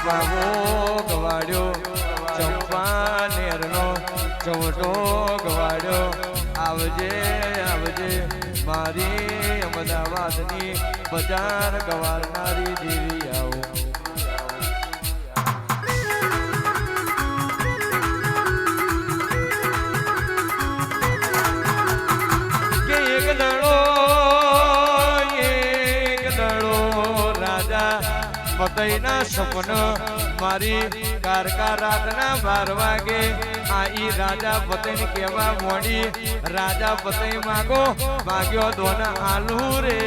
પાવો ગવાડ્યો ચંપા નેરનો ચવટો ગવાડ્યો આવજે આવજે મારી અમદાવાદની બજાર ગવારનારી દેવી આવો કે એક દડો રાજા પતઈના સપન મારી કારકા રાતના 12 વાગે આ ઈ રાજા પતઈ કેવા મોડી રાજા પતઈ માગો ભાગ્યો દોન આલુ રે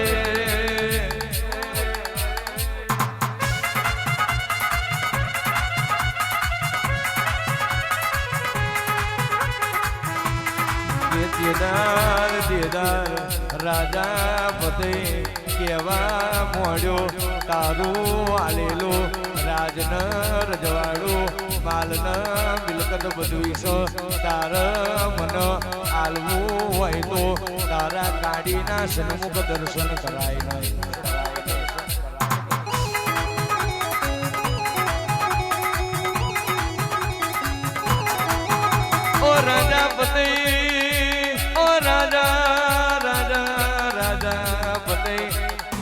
દેદાર દેદાર રાજા પતઈ કેવા મોડ્યો તારું આલેલો રાજન રજવાડું માલન મિલકત બધું તાર મન આલવું હોય તો તારા ગાડીના સન્મુખ દર્શન કરાય નહીં ઓ રાજા પતઈ ઓ રાજા રાજા રાજા પતઈ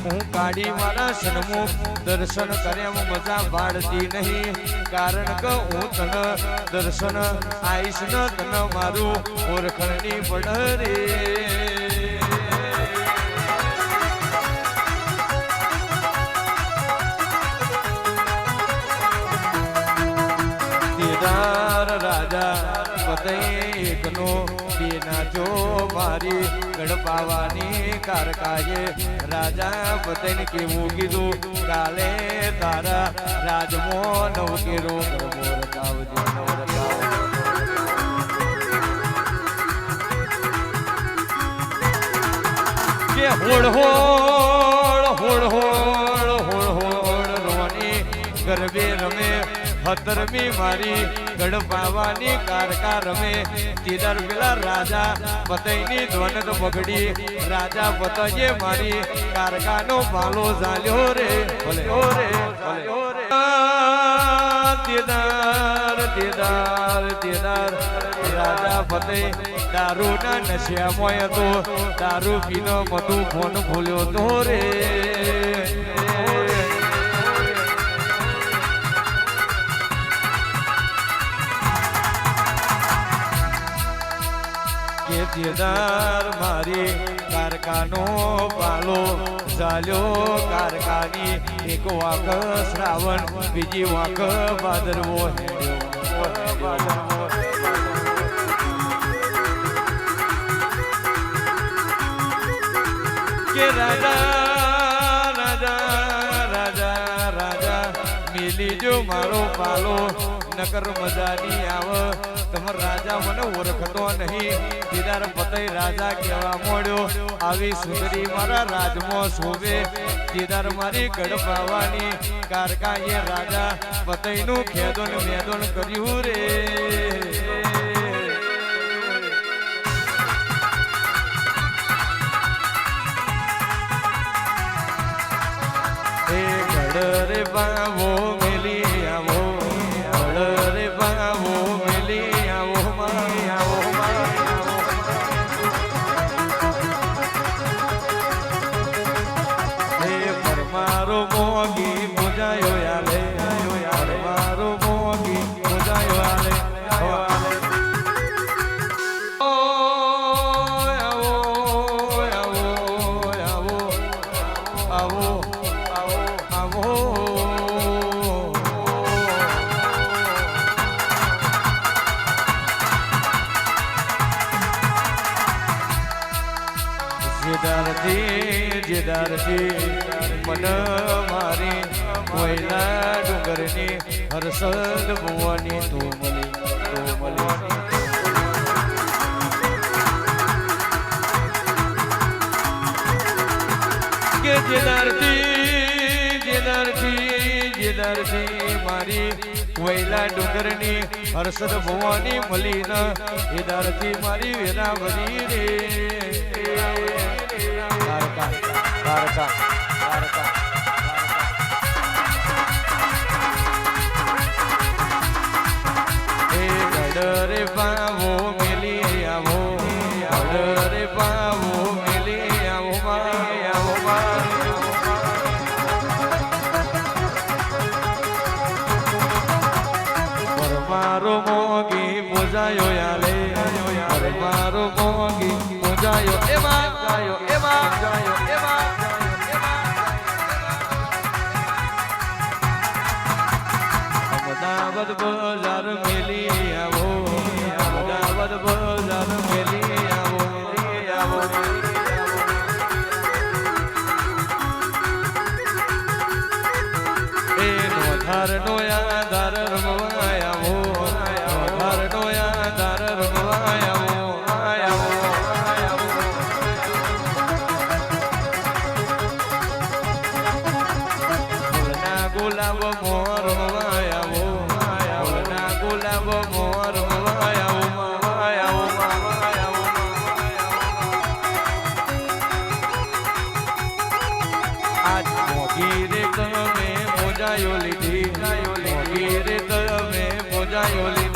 હું કાઢી મારા સન્મુખ દર્શન કર્યા મજા પાડતી નહીં કારણ કે હું તને દર્શન આઈશ ન તને મારું ઓળખણની પડ રે દેદાર રાજા પતઈ એકનો નાચો મારી ગડપાવાની કારકાએ રાજા પતઈને કેવું કીધું કાલે તારા રાજમો નવકેરો ગરબો રકાવજો કે હોડ હોડ હોડ હોડ હોડ હોડ રોની ગરબે રમે 17મી મારી ગડપાવાની કારકા રમે તીદર પેલા રાજા પતઈની ધ્વનત બગડી રાજા પતઈએ મારી કારકાનો પાલો ઝાલ્યો રે ભલ્યો રે ભલ્યો રે તીદર તીદર તીદર રાજા પતઈ દારૂના નશિયામાં હતો દારૂ પીનો મધુ ફોન ભૂલ્યો તો રે કેદાર મારી કારકાનો પાલો ઝાલ્યો કારકાની એક વાક શ્રાવણ બીજી વાક ભાદરવો કે રાજા રાજા રાજા રાજા મિલી જો મારો પાલો નકર મજાની આવે તમાર રાજા મને ઓળખતો નહીં દીદાર પતઈ રાજા કેવા મોડ્યો આવી સુંદરી મારા રાજમાં શોભે દીદાર મારી ગડપાવાની કારકાએ રાજા પતઈનું ખેદોન મેદોન કર્યું રે એ ગડ રે બાવો મેલી આવો રે બાવો મેલી આવો મારી આવો હે પરમારો મોગી મુજાયો યાલે મારો મોગી મુજાયો યાલે જેદારથી મન મારી કોયલા ડુંગરની હરસદ ભુવાની તો મળી કે જેદારથી મારી કોયલા ડુંગરની હરસદ ભુવાની મળી ન જેદારથી મારી વેરાવરી રે મોગી મોજાયો એમાં જાયો એમાં જાયો એમાં અમદાવાદ બજાર મેલી આવો અમદાવાદ બજાર મેલી આવો એ નોધાર નો આધાર રમવાયાવો નોધાર નો આધાર રમવાયાવો ગુલાબ મોર રમવાયાવો ગુલાબ મોર રમવાયાવો આજ મોગી રે તમે મોજાયો લીધી મોગી રે તમે મોજાયો લીધી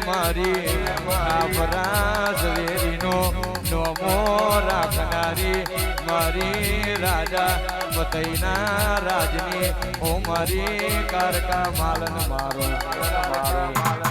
મારી આપરાજ વેરીનો નોમો રાખનારી મારી રાજા બતૈના રાજની ઓ મારી કારકા માલન મારો